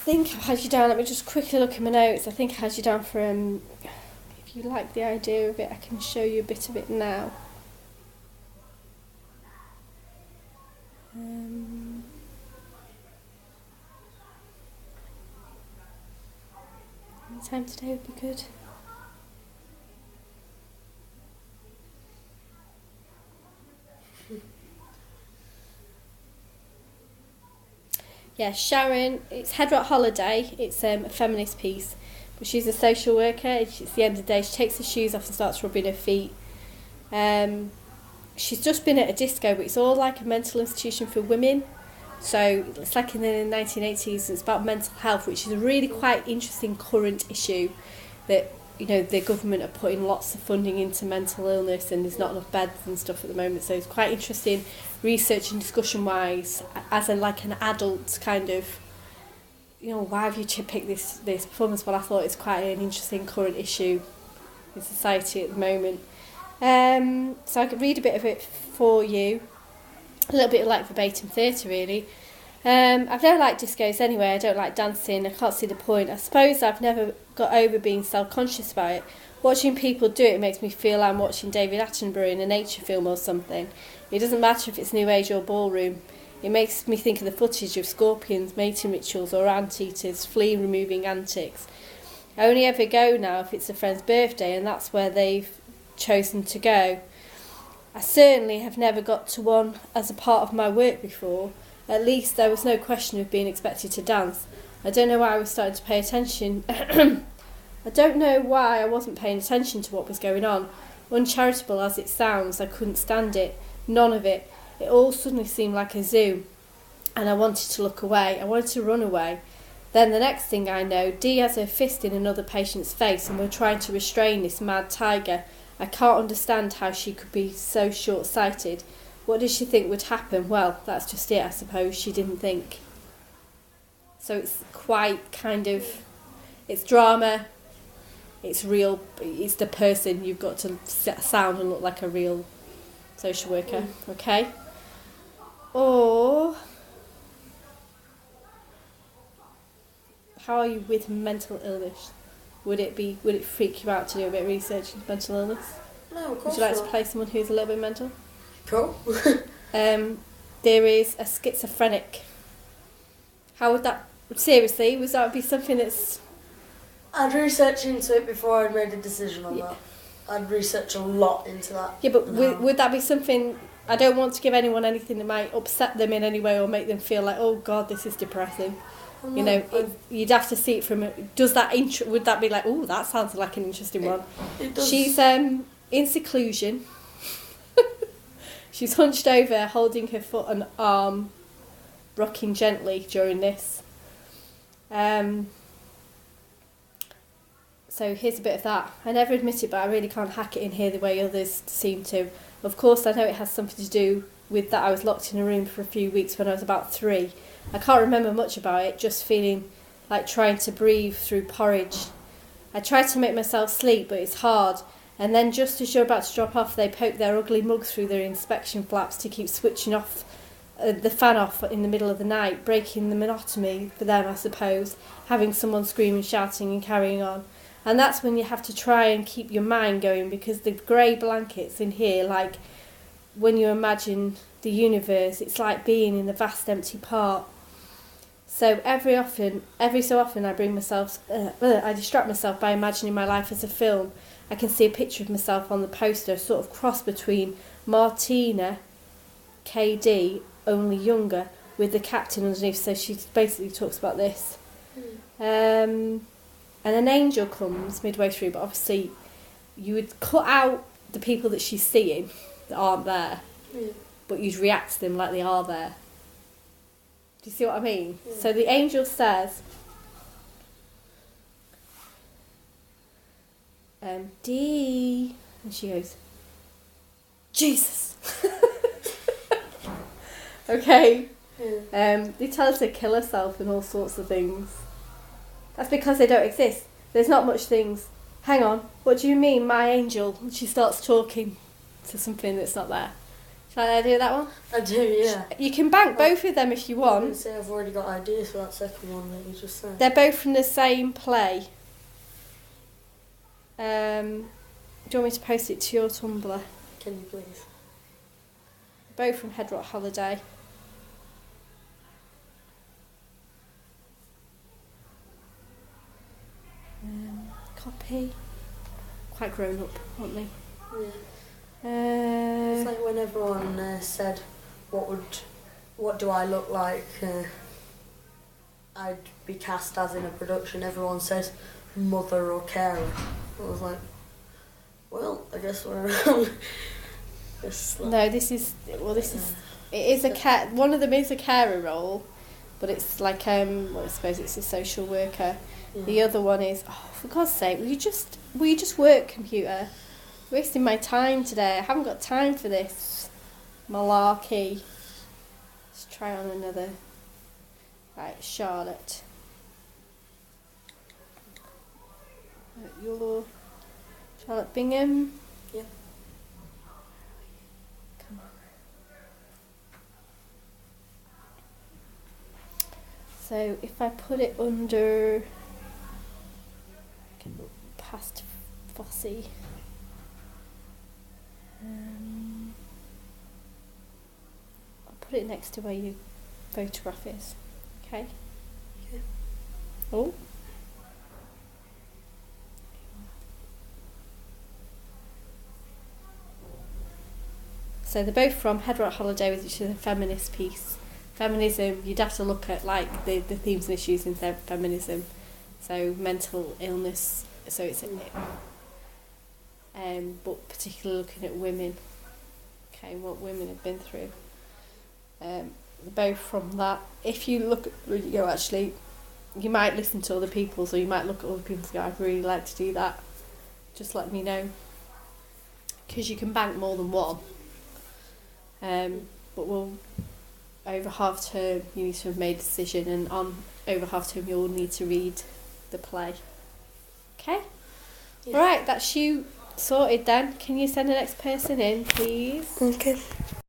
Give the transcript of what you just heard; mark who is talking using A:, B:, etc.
A: think I've had you down, let me just quickly look at my notes. I think I had you down for, if you like the idea of it, I can show you a bit of it now. Any time today would be good. Yeah, Sharon, it's Head Rock Holiday. It's a feminist piece, but she's a social worker. It's the end of the day. She takes her shoes off and starts rubbing her feet. She's just been at a disco, but it's all like a mental institution for women. So it's like in the 1980s. It's about mental health, which is a really quite interesting current issue. That, you know, the government are putting lots of funding into mental illness, and there's not enough beds and stuff at the moment. So it's quite interesting, research and discussion wise, as an adult kind of, you know, why have you picked this performance? Well, I thought it's quite an interesting current issue in society at the moment. So I could read a bit of it for you, a little bit like verbatim theatre really. I've never liked discos anyway. I don't like dancing. I can't see the point. I suppose I've never got over being self-conscious about it. Watching people do it makes me feel I'm watching David Attenborough in a nature film or something. It doesn't matter if it's New Age or ballroom. It makes me think of the footage of scorpions, mating rituals or anteaters, flea-removing antics. I only ever go now if it's a friend's birthday, and that's where they've chosen to go. I certainly have never got to one as a part of my work before. At least there was no question of being expected to dance. I don't know why I was starting to pay attention. I don't know why I wasn't paying attention to what was going on. Uncharitable as it sounds, I couldn't stand it. None of it. It all suddenly seemed like a zoo. And I wanted to look away. I wanted to run away. Then the next thing I know, Dee has her fist in another patient's face and we're trying to restrain this mad tiger. I can't understand how she could be so short-sighted. What did she think would happen? Well, that's just it, I suppose. She didn't think. So it's quite kind of, it's drama, it's real, it's the person. You've got to sound and look like a real social worker, okay? Or, how are you with mental illness? Would it freak you out to do a bit of research into mental illness?
B: No, of course
A: Would you like
B: not.
A: to play someone who's a little bit mental?
B: Cool.
A: There is a schizophrenic. How would that, seriously, would that be something that's...
B: I'd research into it before I'd made a decision on
A: Yeah.
B: that. I'd research a lot into that.
A: Yeah, but would that be something... I don't want to give anyone anything that might upset them in any way or make them feel like, oh God, this is depressing. You know, you'd have to see it from... Does that... would that be like, oh, that sounds like an interesting one?
B: It does.
A: She's in seclusion. She's hunched over, holding her foot and arm, rocking gently during this. So here's a bit of that. I never admit it, but I really can't hack it in here the way others seem to. Of course, I know it has something to do with that I was locked in a room for a few weeks when I was about 3. I can't remember much about it, just feeling like trying to breathe through porridge. I try to make myself sleep, but it's hard. And then just as you're about to drop off, they poke their ugly mugs through their inspection flaps to keep switching off the fan off in the middle of the night, breaking the monotony for them, I suppose, having someone screaming, shouting and carrying on. And that's when you have to try and keep your mind going, because the grey blankets in here, like when you imagine the universe, it's like being in the vast empty part. So every so often I I distract myself by imagining my life as a film. I can see a picture of myself on the poster, sort of cross between Martina, KD, only younger, with the captain underneath. So she basically talks about this. And an angel comes midway through, but obviously you would cut out the people that she's seeing that aren't there, but you'd react to them like they are there. Do you see what I mean? Yeah. So the angel says, Dee, and she goes, Jesus. Okay. They tell her to kill herself and all sorts of things. That's because they don't exist. There's not much things. Hang on, what do you mean, my angel? And she starts talking to something that's not there. Shall I do that one?
B: I do, yeah.
A: You can bank both of them if you
B: I
A: want.
B: say I've already got ideas for that second one that you just said.
A: They're both from the same play. Do you want me to post it to your Tumblr?
B: Can you please?
A: Both from Head Rock Holiday. Copy. Quite grown up, aren't they?
B: Yeah. It's like when everyone said, what do I look like? I'd be cast as in a production. Everyone says mother or carer. I was like, well, I guess we're around.
A: No, this is it is a one of them is a carer role, but it's like well, I suppose it's a social worker. Yeah. The other one is, oh, for God's sake, will you just work, computer? Wasting my time today. I haven't got time for this malarkey. Let's try on another. Right, Charlotte. You're Charlotte Bingham.
B: Yep.
A: Come on. So if I put it under past Fossey. I'll put it next to where your photograph is. Okay?
B: Okay.
A: Oh. So they're both from Head Rock Holiday, which is a feminist piece. Feminism, you'd have to look at like the themes and issues in feminism. So mental illness, so it's but particularly looking at women. Okay, what women have been through. Both from that. If you look at actually, you might listen to other people's, or you might look at other people's and go, I'd really like to do that. Just let me know. Because you can bank more than one. But over half term you need to have made a decision, and on over half term you'll need to read the play. Okay? Yeah. Alright, that's you sorted then. Can you send the next person in, please?
B: Okay.